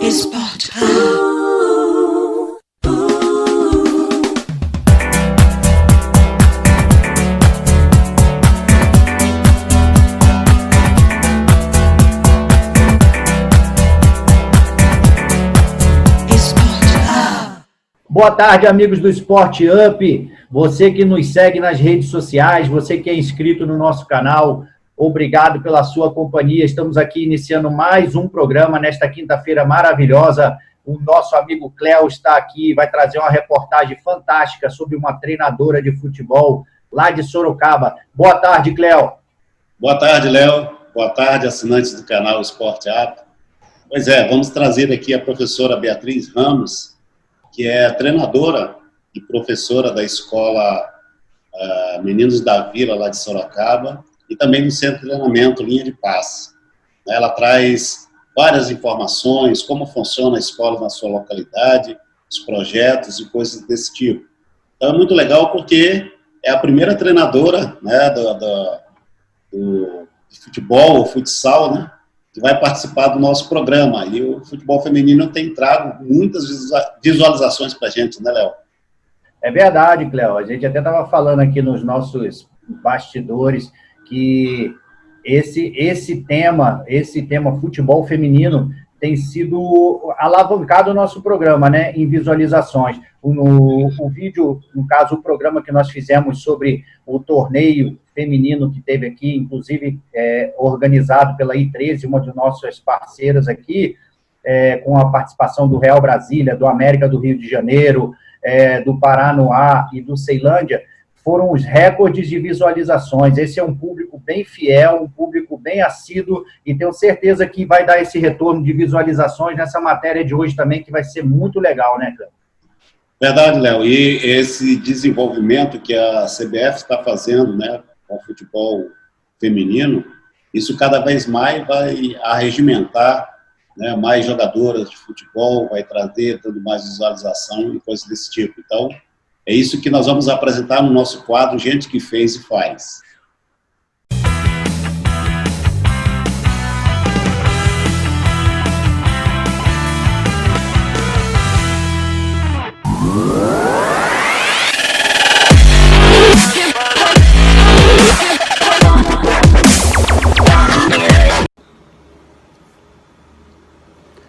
Esporte Boa tarde, amigos do Esporte Up. Você que nos segue nas redes sociais, você que é inscrito no nosso canal, obrigado pela sua companhia. Estamos aqui iniciando mais um programa nesta quinta-feira maravilhosa. O nosso amigo Cléo está aqui, vai trazer uma reportagem fantástica sobre uma treinadora de futebol lá de Sorocaba. Boa tarde, Cléo. Boa tarde, Léo. Boa tarde, assinantes do canal Esporte Up. Pois é, vamos trazer aqui a professora Beatriz Ramos, que é treinadora e professora da escola Meninos da Vila, lá de Sorocaba, e também do Centro de Treinamento Linha de Passe. Ela traz várias informações, como funciona a escola na sua localidade, os projetos e coisas desse tipo. Então é muito legal porque é a primeira treinadora, né, do futebol, o futsal, né, que vai participar do nosso programa. E o futebol feminino tem trago muitas visualizações para a gente, né, Léo? É verdade, Cléo. A gente até estava falando aqui nos nossos bastidores que esse tema futebol feminino tem sido alavancado no nosso programa, né, em visualizações. O vídeo, no caso, o programa que nós fizemos sobre o torneio feminino que teve aqui, inclusive organizado pela I13, uma de nossas parceiras aqui, com a participação do Real Brasília, do América do Rio de Janeiro, do Paranoá e do Ceilândia, foram os recordes de visualizações. Esse é um público bem fiel, um público bem assíduo, e tenho certeza que vai dar esse retorno de visualizações nessa matéria de hoje também, que vai ser muito legal, né, Cléo? Verdade, Léo. E esse desenvolvimento que a CBF está fazendo, né, com o futebol feminino, isso cada vez mais vai arregimentar, né, mais jogadoras de futebol, vai trazer tudo mais visualização e coisas desse tipo. Então, é isso que nós vamos apresentar no nosso quadro Gente que Fez e Faz.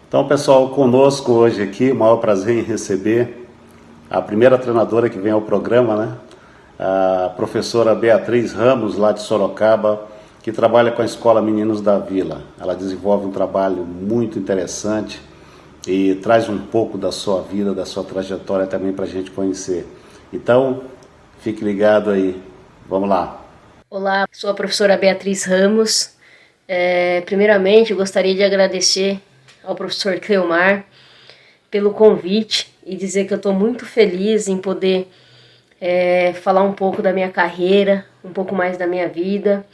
Então, pessoal, conosco hoje aqui, o maior prazer em receber a primeira treinadora que vem ao programa, né? A professora Beatriz Ramos, lá de Sorocaba, que trabalha com a Escola Meninos da Vila. Ela desenvolve um trabalho muito interessante e traz um pouco da sua vida, da sua trajetória também para a gente conhecer. Então, fique ligado aí. Vamos lá. Olá, sou a professora Beatriz Ramos. Primeiramente, eu gostaria de agradecer ao professor Cleomar pelo convite e dizer que eu estou muito feliz em poder falar um pouco da minha carreira, um pouco mais da minha vida,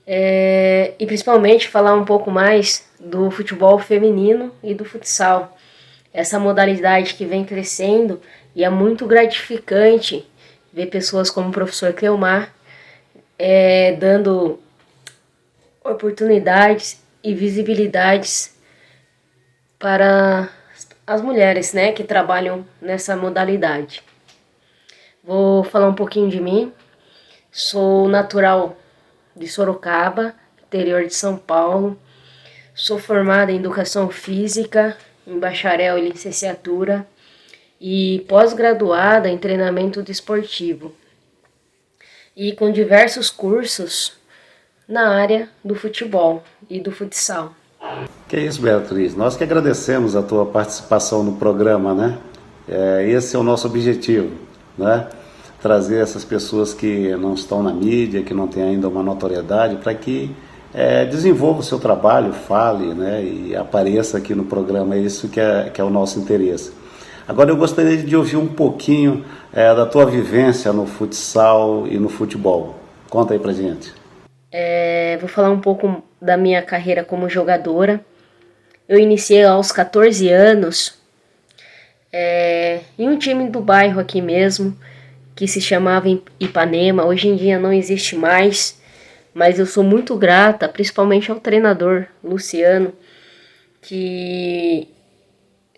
e principalmente falar um pouco mais do futebol feminino e do futsal. Essa modalidade que vem crescendo, e é muito gratificante ver pessoas como o professor Cleomar dando oportunidades e visibilidades para as mulheres, né, que trabalham nessa modalidade. Vou falar um pouquinho de mim. Sou natural de Sorocaba, interior de São Paulo. Sou formada em Educação Física, em bacharel e licenciatura, e pós-graduada em treinamento desportivo. E com diversos cursos na área do futebol e do futsal. Que isso, Beatriz. Nós que agradecemos a tua participação no programa, né? Esse é o nosso objetivo, né? Trazer essas pessoas que não estão na mídia, que não têm ainda uma notoriedade, para que desenvolva o seu trabalho, fale, né? E apareça aqui no programa. É isso que é o nosso interesse. Agora eu gostaria de ouvir um pouquinho da tua vivência no futsal e no futebol. Conta aí pra gente. Vou falar um pouco da minha carreira como jogadora. Eu iniciei aos 14 anos em um time do bairro aqui mesmo, que se chamava Ipanema. Hoje em dia não existe mais, mas eu sou muito grata, principalmente ao treinador Luciano, que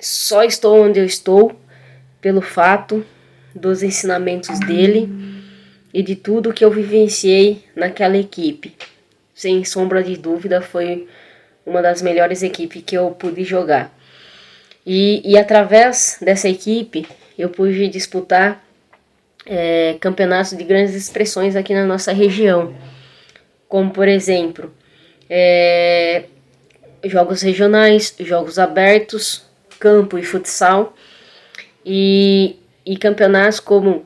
só estou onde eu estou pelo fato dos ensinamentos dele e de tudo que eu vivenciei naquela equipe. Sem sombra de dúvida, foi uma das melhores equipes que eu pude jogar. E através dessa equipe, eu pude disputar campeonatos de grandes expressões aqui na nossa região. Como, por exemplo, jogos regionais, jogos abertos, campo e futsal. E campeonatos como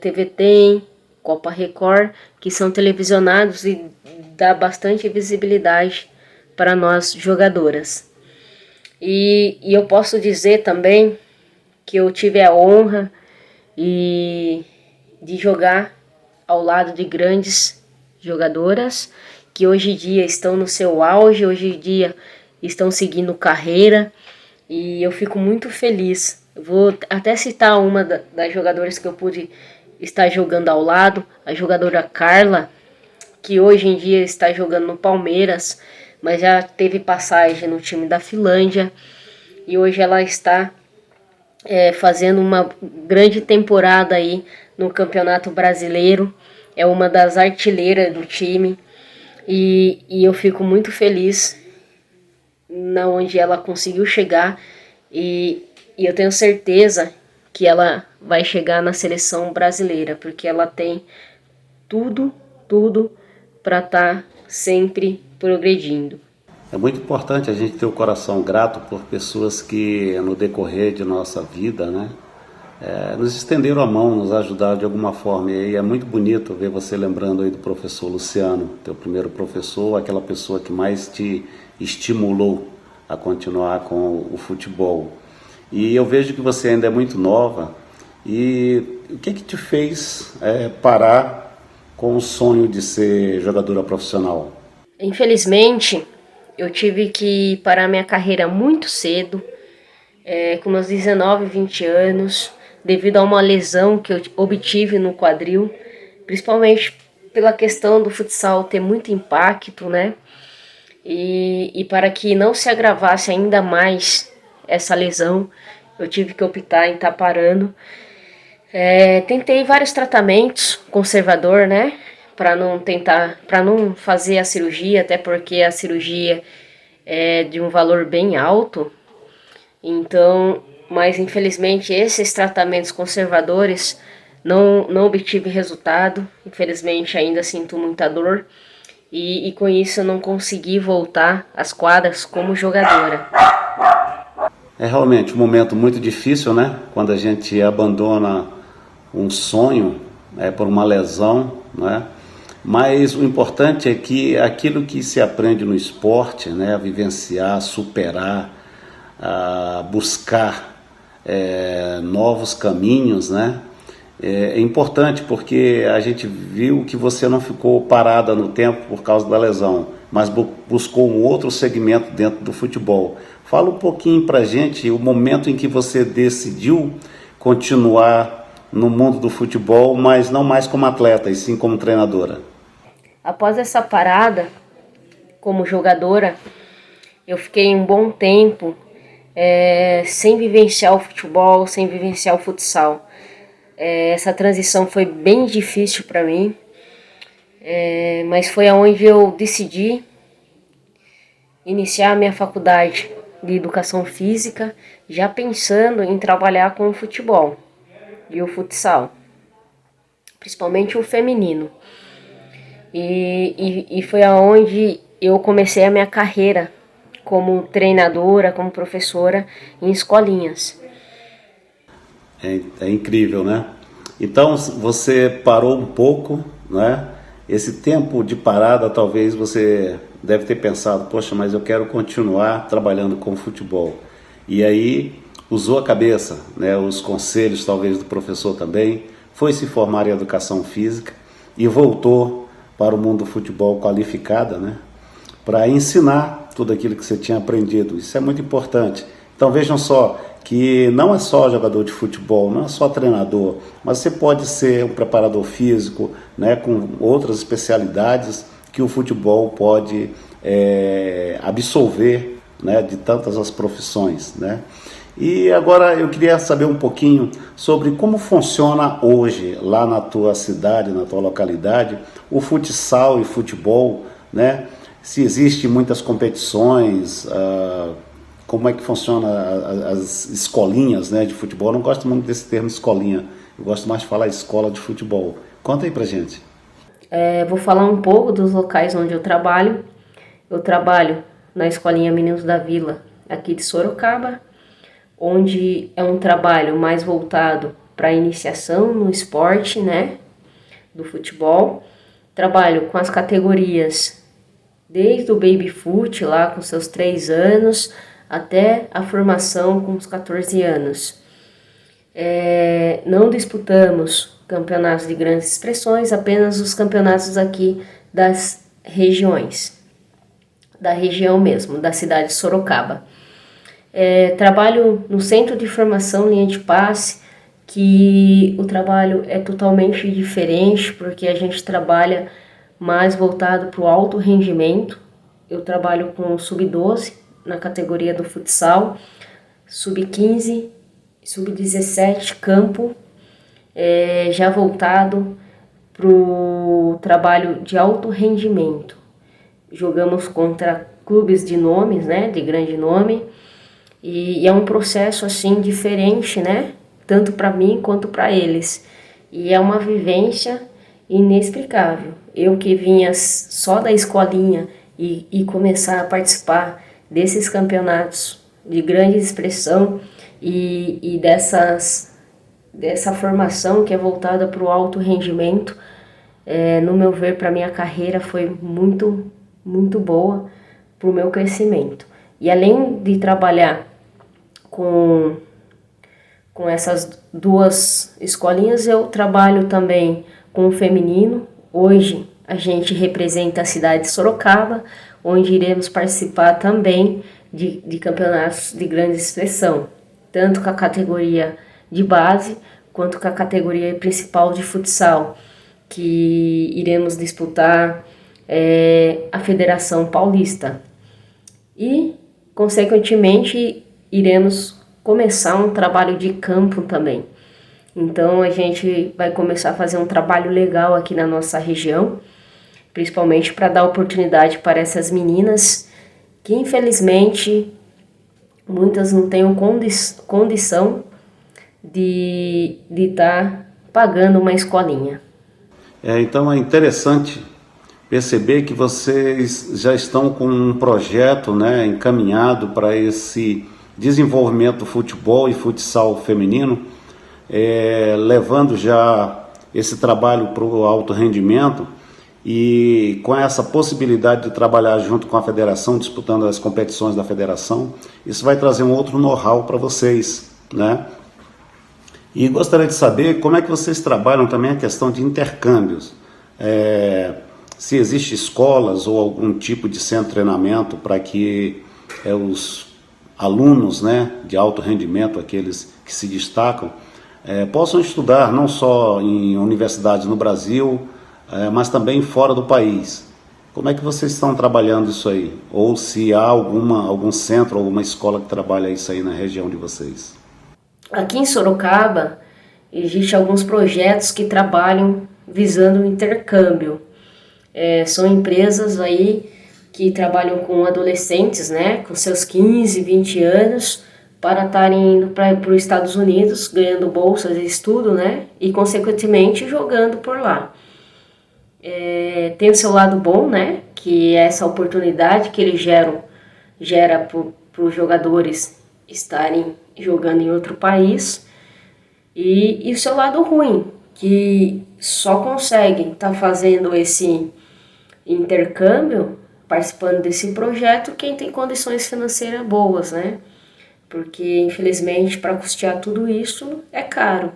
TV Tem, Copa Record, que são televisionados e dá bastante visibilidade para nós jogadoras. E eu posso dizer também que eu tive a honra de jogar ao lado de grandes jogadoras que hoje em dia estão no seu auge, hoje em dia estão seguindo carreira, e eu fico muito feliz. Vou até citar uma das jogadoras que eu pude estar jogando ao lado, a jogadora Carla, que hoje em dia está jogando no Palmeiras, mas já teve passagem no time da Finlândia, e hoje ela está fazendo uma grande temporada aí no Campeonato Brasileiro, é uma das artilheiras do time, e eu fico muito feliz na onde ela conseguiu chegar, e eu tenho certeza que ela vai chegar na seleção brasileira, porque ela tem tudo para estar sempre progredindo. É muito importante a gente ter o coração grato por pessoas que, no decorrer de nossa vida, né, nos estenderam a mão, nos ajudaram de alguma forma. E é muito bonito ver você lembrando aí do professor Luciano, teu primeiro professor, aquela pessoa que mais te estimulou a continuar com o futebol. E eu vejo que você ainda é muito nova. E o que te fez parar com o sonho de ser jogadora profissional? Infelizmente, eu tive que parar minha carreira muito cedo, com meus 19, 20 anos, devido a uma lesão que eu obtive no quadril, principalmente pela questão do futsal ter muito impacto, né? E para que não se agravasse ainda mais essa lesão, eu tive que optar em estar parando. Tentei vários tratamentos conservador, né? Para não fazer a cirurgia, até porque a cirurgia é de um valor bem alto. Então, mas infelizmente esses tratamentos conservadores não obtive resultado. Infelizmente ainda sinto muita dor. E com isso eu não consegui voltar às quadras como jogadora. É realmente um momento muito difícil, né? Quando a gente abandona um sonho por uma lesão, né? Mas o importante é que aquilo que se aprende no esporte, né? A vivenciar, a superar, a buscar novos caminhos, né? É importante porque a gente viu que você não ficou parada no tempo por causa da lesão, mas buscou um outro segmento dentro do futebol. Fala um pouquinho pra gente o momento em que você decidiu continuar no mundo do futebol, mas não mais como atleta, e sim como treinadora. Após essa parada, como jogadora, eu fiquei um bom tempo sem vivenciar o futebol, sem vivenciar o futsal. Essa transição foi bem difícil para mim, mas foi aonde eu decidi iniciar a minha faculdade de Educação Física, já pensando em trabalhar com o futebol e o futsal, principalmente o feminino. E foi aonde eu comecei a minha carreira como treinadora, como professora em escolinhas. É incrível, né? Então você parou um pouco, né? Esse tempo de parada, talvez você deve ter pensado, poxa, mas eu quero continuar trabalhando com futebol. E aí usou a cabeça, né? Os conselhos talvez do professor também, foi se formar em Educação Física e voltou para o mundo do futebol qualificada, né? Para ensinar tudo aquilo que você tinha aprendido. Isso é muito importante. Então vejam só, que não é só jogador de futebol, não é só treinador, mas você pode ser um preparador físico, né, com outras especialidades que o futebol pode absorver né, de tantas as profissões, né? E agora eu queria saber um pouquinho sobre como funciona hoje, lá na tua cidade, na tua localidade, o futsal e futebol, né? Se existem muitas competições, como é que funciona as escolinhas, né, de futebol. Eu não gosto muito desse termo escolinha, eu gosto mais de falar escola de futebol. Conta aí pra gente. Vou falar um pouco dos locais onde eu trabalho. Eu trabalho na Escolinha Meninos da Vila, aqui de Sorocaba, onde é um trabalho mais voltado para a iniciação no esporte, né, do futebol. Trabalho com as categorias desde o baby foot, lá com seus 3 anos, até a formação com os 14 anos. Não disputamos campeonatos de grandes expressões, apenas os campeonatos aqui das regiões, da região mesmo, da cidade de Sorocaba. Trabalho no Centro de Formação Linha de Passe, que o trabalho é totalmente diferente, porque a gente trabalha mais voltado para o alto rendimento. Eu trabalho com sub-12 na categoria do futsal, sub-15, sub-17 campo, já voltado para o trabalho de alto rendimento. Jogamos contra clubes de nomes, né, de grande nome, e é um processo assim diferente, né, tanto para mim quanto para eles. E é uma vivência inexplicável. Eu que vinha só da escolinha e começar a participar desses campeonatos de grande expressão e dessa formação que é voltada para o alto rendimento, no meu ver, para minha carreira foi muito, muito boa para o meu crescimento. E além de trabalhar com essas 2 escolinhas, eu trabalho também com o feminino. Hoje a gente representa a cidade de Sorocaba, onde iremos participar também de campeonatos de grande expressão, tanto com a categoria de base, quanto com a categoria principal de futsal, que iremos disputar a Federação Paulista. E, consequentemente, iremos começar um trabalho de campo também. Então, a gente vai começar a fazer um trabalho legal aqui na nossa região, principalmente para dar oportunidade para essas meninas que, infelizmente, muitas não têm condição de estar pagando uma escolinha. Então é interessante perceber que vocês já estão com um projeto, né, encaminhado para esse desenvolvimento do futebol e futsal feminino, levando já esse trabalho para o alto rendimento e com essa possibilidade de trabalhar junto com a federação, disputando as competições da federação. Isso vai trazer um outro know-how para vocês, né? E gostaria de saber como é que vocês trabalham também a questão de intercâmbios. Se existe escolas ou algum tipo de centro de treinamento para que os alunos, né, de alto rendimento, aqueles que se destacam, possam estudar não só em universidades no Brasil, mas também fora do país. Como é que vocês estão trabalhando isso aí? Ou se há algum centro, alguma escola que trabalha isso aí na região de vocês? Aqui em Sorocaba, existem alguns projetos que trabalham visando o intercâmbio. São empresas aí que trabalham com adolescentes, né, com seus 15, 20 anos, para estarem indo para os Estados Unidos, ganhando bolsas de estudo, né, e consequentemente jogando por lá. Tem o seu lado bom, né, que é essa oportunidade que ele gera para os jogadores estarem jogando em outro país, e o seu lado ruim, que só conseguem estar fazendo esse intercâmbio, participando desse projeto, quem tem condições financeiras boas, né? Porque, infelizmente, para custear tudo isso é caro.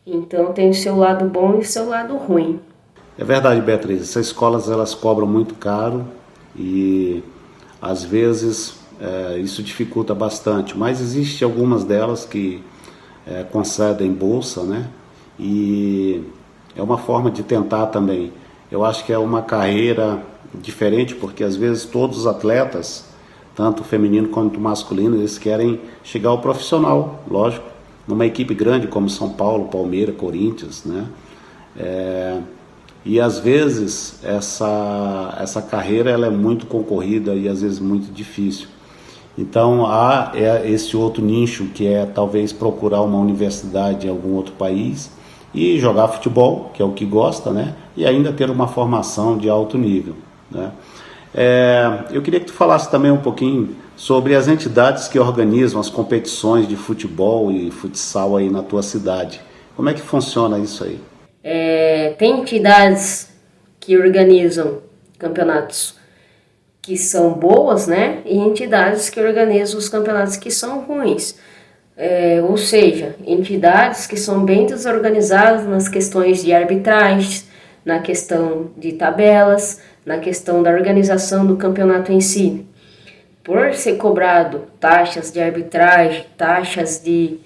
Então, tem o seu lado bom e o seu lado ruim. É verdade, Beatriz. Essas escolas, elas cobram muito caro e, às vezes, isso dificulta bastante. Mas existe algumas delas que concedem bolsa, né? E é uma forma de tentar também. Eu acho que é uma carreira diferente, porque às vezes todos os atletas tanto feminino quanto masculino, eles querem chegar ao profissional, lógico, numa equipe grande como São Paulo, Palmeiras, Corinthians, né? E às vezes essa carreira ela é muito concorrida e às vezes muito difícil. Então há esse outro nicho que é talvez procurar uma universidade em algum outro país e jogar futebol, que é o que gosta, né? E ainda ter uma formação de alto nível, né? Eu queria que tu falasse também um pouquinho sobre as entidades que organizam as competições de futebol e futsal aí na tua cidade. Como é que funciona isso aí? Tem entidades que organizam campeonatos que são boas, né? E entidades que organizam os campeonatos que são ruins. Ou seja, entidades que são bem desorganizadas nas questões de arbitragem, na questão de tabelas, na questão da organização do campeonato em si. Por ser cobrado taxas de arbitragem, taxas de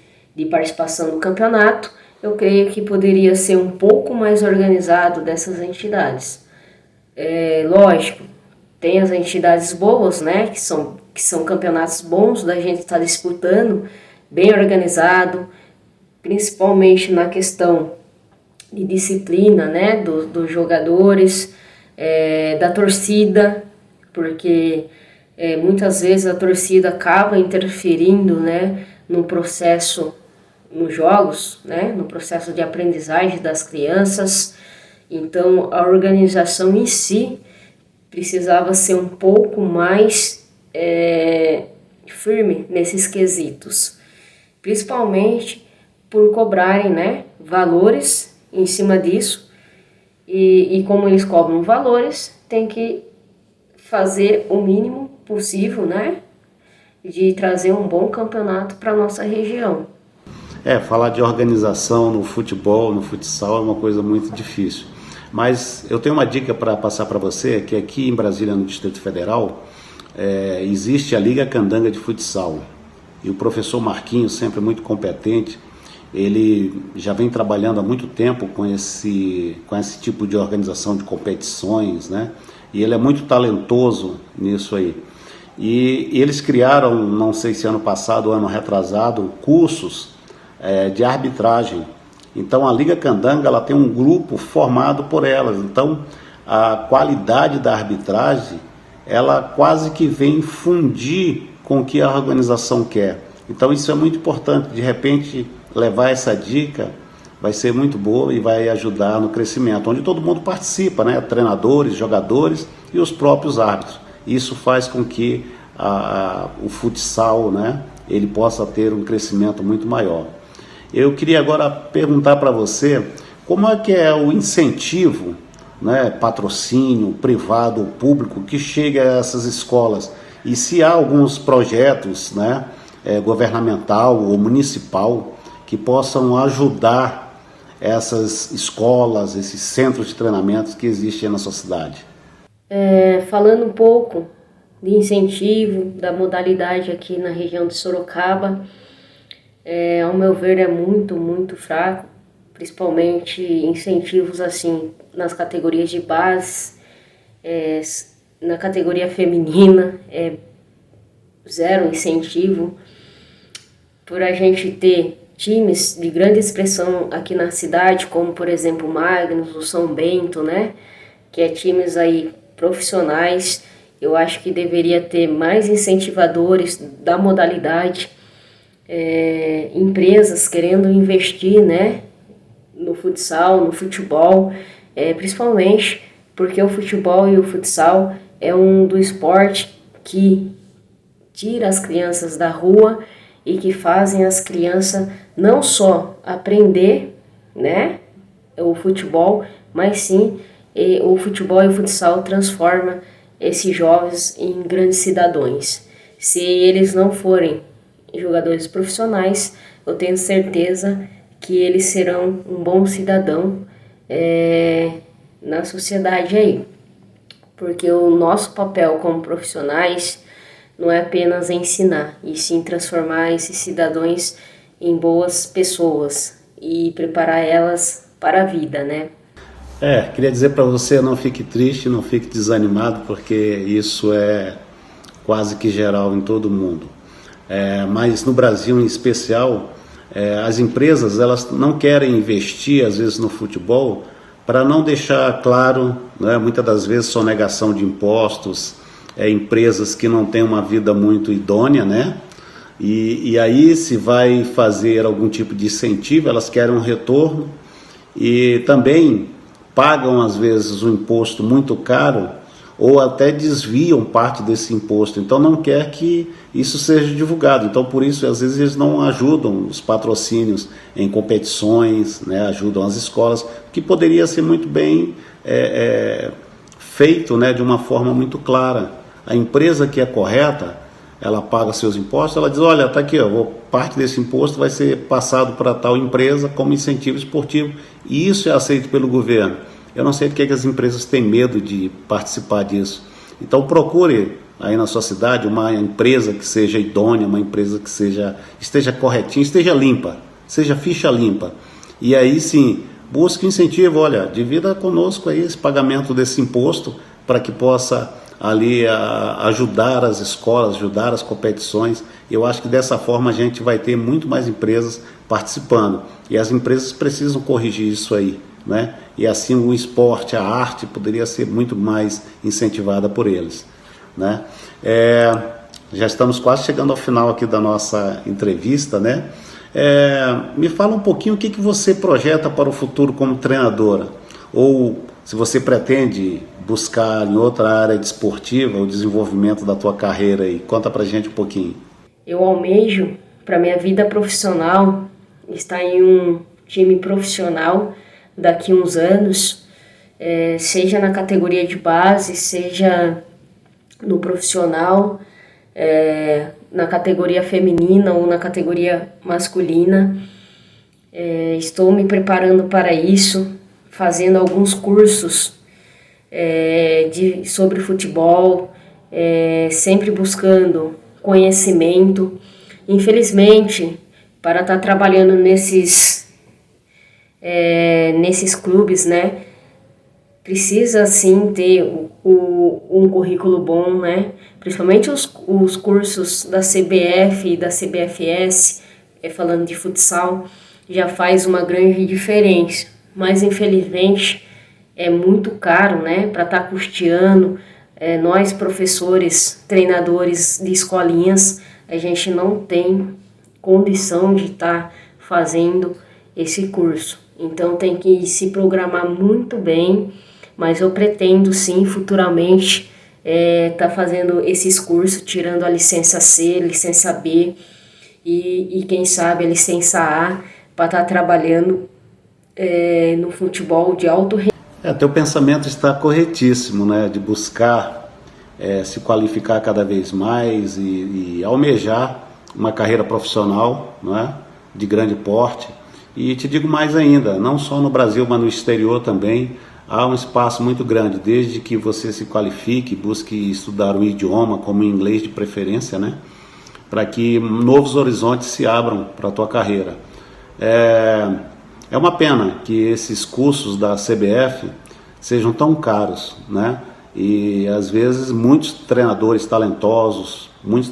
participação no campeonato, eu creio que poderia ser um pouco mais organizado dessas entidades. Lógico, tem as entidades boas, né, que são campeonatos bons da gente estar disputando, bem organizado, principalmente na questão de disciplina, né, dos jogadores, da torcida, porque muitas vezes a torcida acaba interferindo, né, no processo, nos jogos, né, no processo de aprendizagem das crianças. Então a organização em si precisava ser um pouco mais firme nesses quesitos, principalmente por cobrarem, né, valores em cima disso, e como eles cobram valores, tem que fazer o mínimo possível, né, de trazer um bom campeonato para a nossa região. Falar de organização no futebol, no futsal é uma coisa muito difícil. Mas eu tenho uma dica para passar para você, que aqui em Brasília, no Distrito Federal, existe a Liga Candanga de Futsal. E o professor Marquinhos, sempre muito competente, ele já vem trabalhando há muito tempo com esse tipo de organização de competições, né? E ele é muito talentoso nisso aí. E eles criaram, não sei se ano passado ou ano retrasado, cursos de arbitragem. Então a Liga Candanga ela tem um grupo formado por elas. Então a qualidade da arbitragem ela quase que vem fundir com o que a organização quer. Então isso é muito importante. De repente levar essa dica vai ser muito boa e vai ajudar no crescimento, onde todo mundo participa, né? Treinadores, jogadores e os próprios árbitros. Isso faz com que o futsal, né, ele possa ter um crescimento muito maior. Eu queria agora perguntar para você como é que é o incentivo, né, patrocínio privado ou público que chega a essas escolas e se há alguns projetos, né, governamental ou municipal que possam ajudar essas escolas, esses centros de treinamento que existem na sua cidade. Falando um pouco de incentivo da modalidade aqui na região de Sorocaba, ao meu ver é muito, muito fraco, principalmente incentivos assim nas categorias de base, na categoria feminina, zero incentivo. Por a gente ter times de grande expressão aqui na cidade, como por exemplo o Magnus, o São Bento, né, que é times aí profissionais, eu acho que deveria ter mais incentivadores da modalidade, empresas querendo investir, né, no futsal, no futebol, principalmente porque o futebol e o futsal é um do esporte que tira as crianças da rua e que fazem as crianças não só aprender, né, o futebol, mas sim o futebol e o futsal transforma esses jovens em grandes cidadãos. Se eles não forem jogadores profissionais, eu tenho certeza que eles serão um bom cidadão na sociedade aí. Porque o nosso papel como profissionais não é apenas ensinar, e sim transformar esses cidadãos em boas pessoas e preparar elas para a vida, né? Queria dizer para você, não fique triste, não fique desanimado, porque isso é quase que geral em todo o mundo. Mas no Brasil em especial, as empresas elas não querem investir às vezes no futebol para não deixar claro, né, muitas das vezes sonegação de impostos, empresas que não têm uma vida muito idônea, né? E aí se vai fazer algum tipo de incentivo, elas querem um retorno e também pagam às vezes um imposto muito caro ou até desviam parte desse imposto, então não quer que isso seja divulgado, então por isso às vezes eles não ajudam os patrocínios em competições, né, ajudam as escolas, que poderia ser muito bem feito, né, de uma forma muito clara. A empresa que é correta, ela paga seus impostos, ela diz, olha, está aqui, parte desse imposto vai ser passado para tal empresa como incentivo esportivo, e isso é aceito pelo governo. Eu não sei porque que as empresas têm medo de participar disso. Então procure aí na sua cidade uma empresa que seja idônea, uma empresa que esteja corretinha, esteja limpa, seja ficha limpa. E aí sim, busque incentivo, olha, divida conosco aí esse pagamento desse imposto para que possa ali ajudar as escolas, ajudar as competições. Eu acho que dessa forma a gente vai ter muito mais empresas participando. E as empresas precisam corrigir isso aí, né? E assim o esporte, a arte poderia ser muito mais incentivada por eles, né? Já estamos quase chegando ao final aqui da nossa entrevista, né? Me fala um pouquinho o que você projeta para o futuro como treinadora, ou se você pretende buscar em outra área desportiva o desenvolvimento da tua carreira aí. Conta pra gente um pouquinho. Eu almejo para minha vida profissional estar em um time profissional daqui a uns anos, seja na categoria de base, seja no profissional, na categoria feminina ou na categoria masculina. Estou me preparando para isso, fazendo alguns cursos sobre futebol, sempre buscando conhecimento. Infelizmente, para estar trabalhando nesses clubes, né, precisa sim ter um currículo bom, né, principalmente os cursos da CBF e da CBFS, falando de futsal, já faz uma grande diferença, mas infelizmente é muito caro, né, para estar custeando. Nós professores, treinadores de escolinhas, a gente não tem condição de estar fazendo esse curso. Então tem que se programar muito bem, mas eu pretendo sim futuramente estar fazendo esses cursos, tirando a licença C, licença B e quem sabe a licença A, para estar trabalhando no futebol de alto rendimento. Teu pensamento está corretíssimo, né, de buscar se qualificar cada vez mais e almejar uma carreira profissional, não é, de grande porte. E te digo mais ainda, não só no Brasil, mas no exterior também, há um espaço muito grande, desde que você se qualifique, busque estudar o idioma, como inglês de preferência, né, para que novos horizontes se abram para a tua carreira. É uma pena que esses cursos da CBF sejam tão caros, né? E às vezes muitos treinadores talentosos, muitos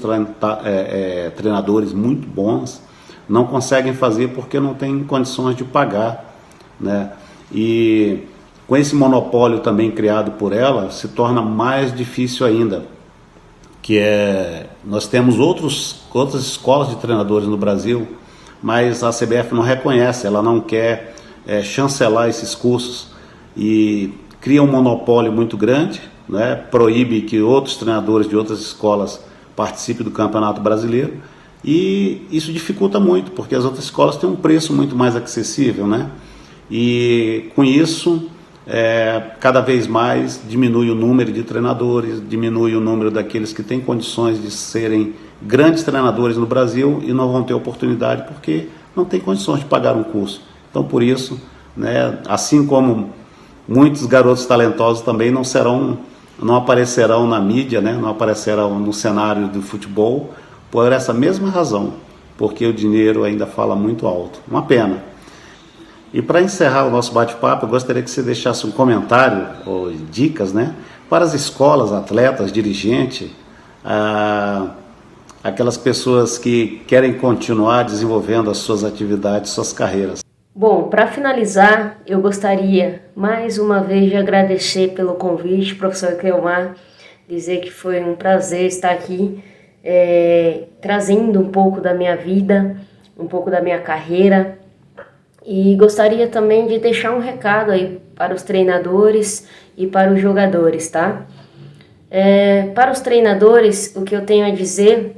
treinadores muito bons não conseguem fazer porque não têm condições de pagar, né? E com esse monopólio também criado por ela, se torna mais difícil ainda, nós temos outras escolas de treinadores no Brasil, mas a CBF não reconhece, ela não quer chancelar esses cursos e cria um monopólio muito grande, né? Proíbe que outros treinadores de outras escolas participem do Campeonato Brasileiro, e isso dificulta muito, porque as outras escolas têm um preço muito mais acessível, né? E com isso, cada vez mais diminui o número de treinadores, diminui o número daqueles que têm condições de serem grandes treinadores no Brasil e não vão ter oportunidade porque não tem condições de pagar um curso. Então, por isso, né, assim como muitos garotos talentosos também não aparecerão na mídia, né, não aparecerão no cenário do futebol por essa mesma razão, porque o dinheiro ainda fala muito alto. Uma pena. E para encerrar o nosso bate-papo, eu gostaria que você deixasse um comentário ou dicas, né, para as escolas, atletas, dirigentes, aquelas pessoas que querem continuar desenvolvendo as suas atividades, suas carreiras. Bom, para finalizar, eu gostaria mais uma vez de agradecer pelo convite, professor Cleomar, dizer que foi um prazer estar aqui, trazendo um pouco da minha vida, um pouco da minha carreira, e gostaria também de deixar um recado aí para os treinadores e para os jogadores, tá? Para os treinadores, o que eu tenho a dizer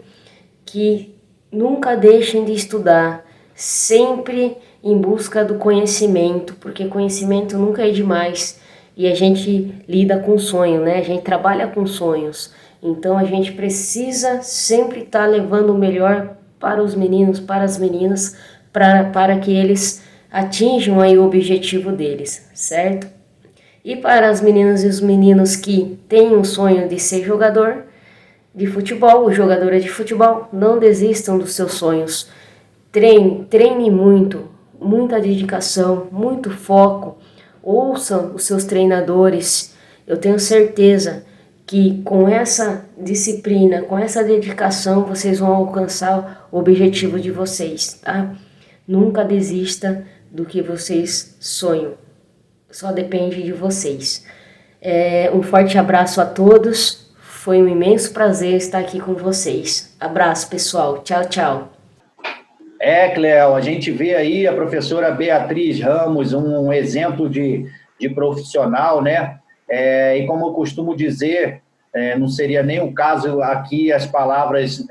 que nunca deixem de estudar, sempre em busca do conhecimento, porque conhecimento nunca é demais e a gente lida com sonho, né? A gente trabalha com sonhos, então a gente precisa sempre estar levando o melhor para os meninos, para as meninas, para que eles atinjam aí o objetivo deles, certo? E para as meninas e os meninos que têm um sonho de ser jogador de futebol, ou jogadora de futebol, não desistam dos seus sonhos. Treine muito, muita dedicação, muito foco. Ouçam os seus treinadores. Eu tenho certeza que com essa disciplina, com essa dedicação, vocês vão alcançar o objetivo de vocês, tá? Nunca desista do que vocês sonham. Só depende de vocês. Um forte abraço a todos. Foi um imenso prazer estar aqui com vocês. Abraço, pessoal. Tchau, tchau. Cleo, a gente vê aí a professora Beatriz Ramos, um exemplo de profissional, né? E como eu costumo dizer, não seria nem o caso aqui as palavras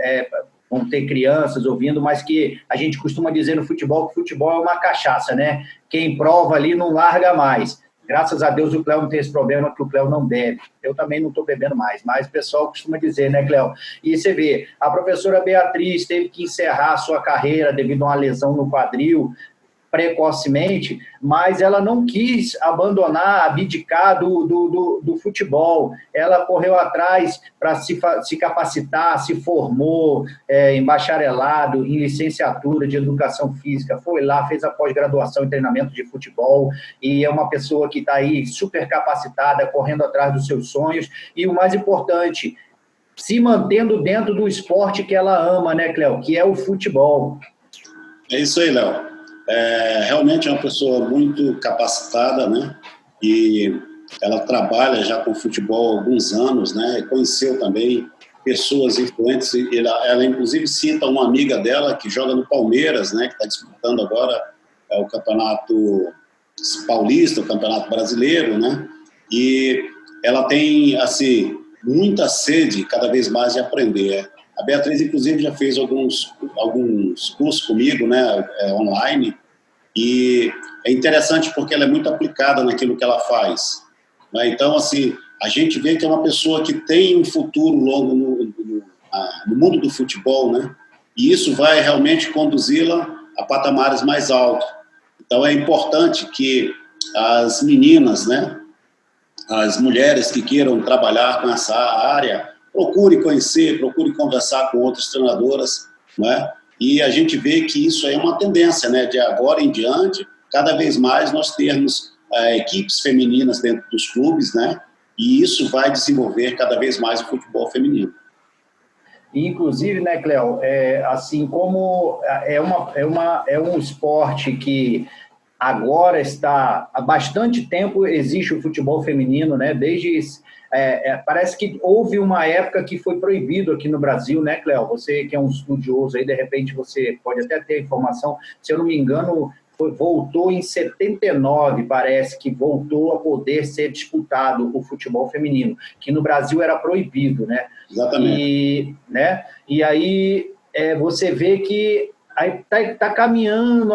vão ter crianças ouvindo, mas que a gente costuma dizer no futebol que o futebol é uma cachaça, né? Quem prova ali não larga mais. Graças a Deus o Cléo não tem esse problema, que o Cléo não bebe. Eu também não estou bebendo mais, mas o pessoal costuma dizer, né, Cléo? E você vê, a professora Beatriz teve que encerrar a sua carreira devido a uma lesão no quadril precocemente, mas ela não quis abandonar, abdicar do futebol. Ela correu atrás para se capacitar, se formou em bacharelado, em licenciatura de educação física, foi lá, fez a pós-graduação em treinamento de futebol, e é uma pessoa que está aí super capacitada, correndo atrás dos seus sonhos, e o mais importante, se mantendo dentro do esporte que ela ama, né, Cléo? Que é o futebol. É isso aí, Léo. Realmente é uma pessoa muito capacitada, né? E ela trabalha já com futebol há alguns anos, né? E conheceu também pessoas influentes. Ela inclusive cita uma amiga dela que joga no Palmeiras, né? Que está disputando agora o Campeonato Paulista, o Campeonato Brasileiro, né? E ela tem, assim, muita sede cada vez mais de aprender. A Beatriz, inclusive, já fez alguns cursos comigo, né, online, e é interessante porque ela é muito aplicada naquilo que ela faz, né? Então, assim, a gente vê que é uma pessoa que tem um futuro longo no mundo do futebol, né? E isso vai realmente conduzi-la a patamares mais altos. Então, é importante que as meninas, né, as mulheres que queiram trabalhar com essa área, procure conhecer, procure conversar com outras treinadoras, né? E a gente vê que isso aí é uma tendência, né? De agora em diante, cada vez mais nós termos equipes femininas dentro dos clubes, né? E isso vai desenvolver cada vez mais o futebol feminino. Inclusive, né, Cléo, assim como é um esporte que agora está há bastante tempo, existe o futebol feminino, né? Parece que houve uma época que foi proibido aqui no Brasil, né, Cléo? Você que é um estudioso aí, de repente você pode até ter informação, se eu não me engano, voltou em 79, parece que voltou a poder ser disputado o futebol feminino, que no Brasil era proibido, né? Exatamente. E aí você vê que está caminhando,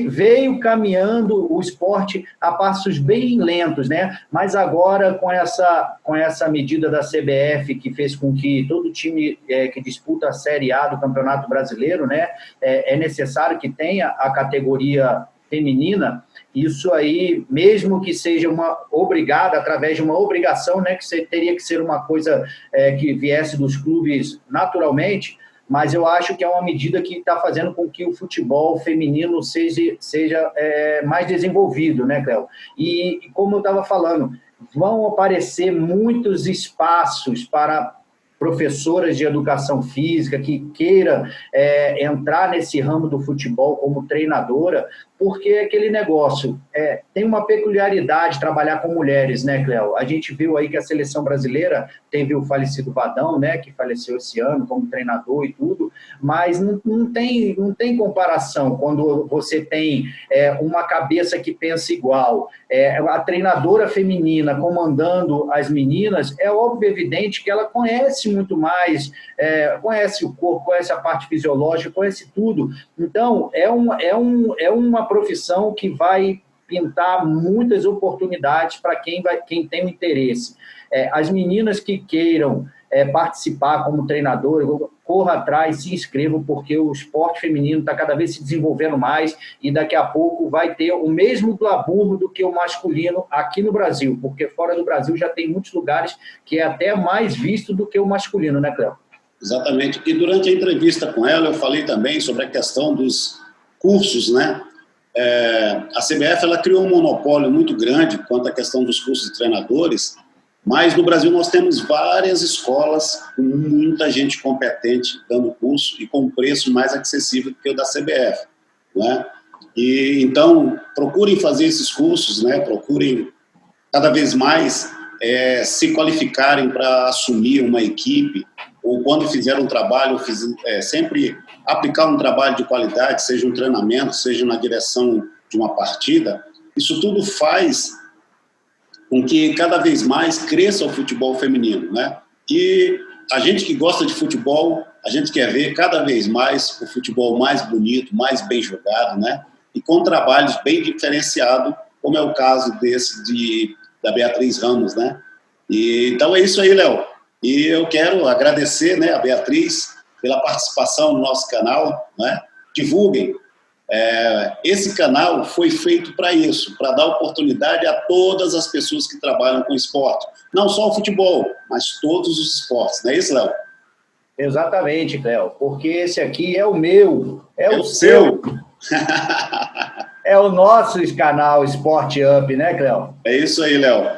veio caminhando o esporte a passos bem lentos, né? Mas agora, com essa medida da CBF, que fez com que todo time que disputa a Série A do Campeonato Brasileiro, né, é necessário que tenha a categoria feminina, isso aí, mesmo que seja obrigada, através de uma obrigação, né, que teria que ser uma coisa que viesse dos clubes naturalmente, mas eu acho que é uma medida que está fazendo com que o futebol feminino seja mais desenvolvido, né, Cléo? E como eu estava falando, vão aparecer muitos espaços para professoras de educação física que queira entrar nesse ramo do futebol como treinadora, porque aquele negócio tem uma peculiaridade trabalhar com mulheres, né, Cléo? A gente viu aí que a seleção brasileira teve o falecido Vadão, né, que faleceu esse ano como treinador e tudo, mas não tem comparação quando você tem uma cabeça que pensa igual. A treinadora feminina comandando as meninas, é óbvio, evidente que ela conhece muito mais, conhece o corpo, conhece a parte fisiológica, conhece tudo. Então, é uma profissão que vai pintar muitas oportunidades para quem tem um interesse. As meninas que queiram participar como treinador, corra atrás, se inscrevam, porque o esporte feminino está cada vez se desenvolvendo mais e daqui a pouco vai ter o mesmo glamour do que o masculino aqui no Brasil, porque fora do Brasil já tem muitos lugares que é até mais visto do que o masculino, né, Cléo? Exatamente. E durante a entrevista com ela, eu falei também sobre a questão dos cursos, né? A CBF ela criou um monopólio muito grande quanto à questão dos cursos de treinadores, mas no Brasil nós temos várias escolas com muita gente competente dando curso e com preço mais acessível do que o da CBF, né? E então procurem fazer esses cursos, né? Procurem cada vez mais se qualificarem para assumir uma equipe, ou quando fizer um trabalho, sempre aplicar um trabalho de qualidade, seja um treinamento, seja na direção de uma partida. Isso tudo faz com que cada vez mais cresça o futebol feminino, né? E a gente que gosta de futebol, a gente quer ver cada vez mais o futebol mais bonito, mais bem jogado, né? E com trabalhos bem diferenciados, como é o caso da Beatriz Ramos, né? E, então é isso aí, Léo. E eu quero agradecer, né, a Beatriz pela participação no nosso canal, né? Divulguem. Esse canal foi feito para isso, para dar oportunidade a todas as pessoas que trabalham com esporte. Não só o futebol, mas todos os esportes. Não é isso, Léo? Exatamente, Cléo, porque esse aqui é o meu, é o seu. É o nosso canal Sport Up, né, Cléo? É isso aí, Léo.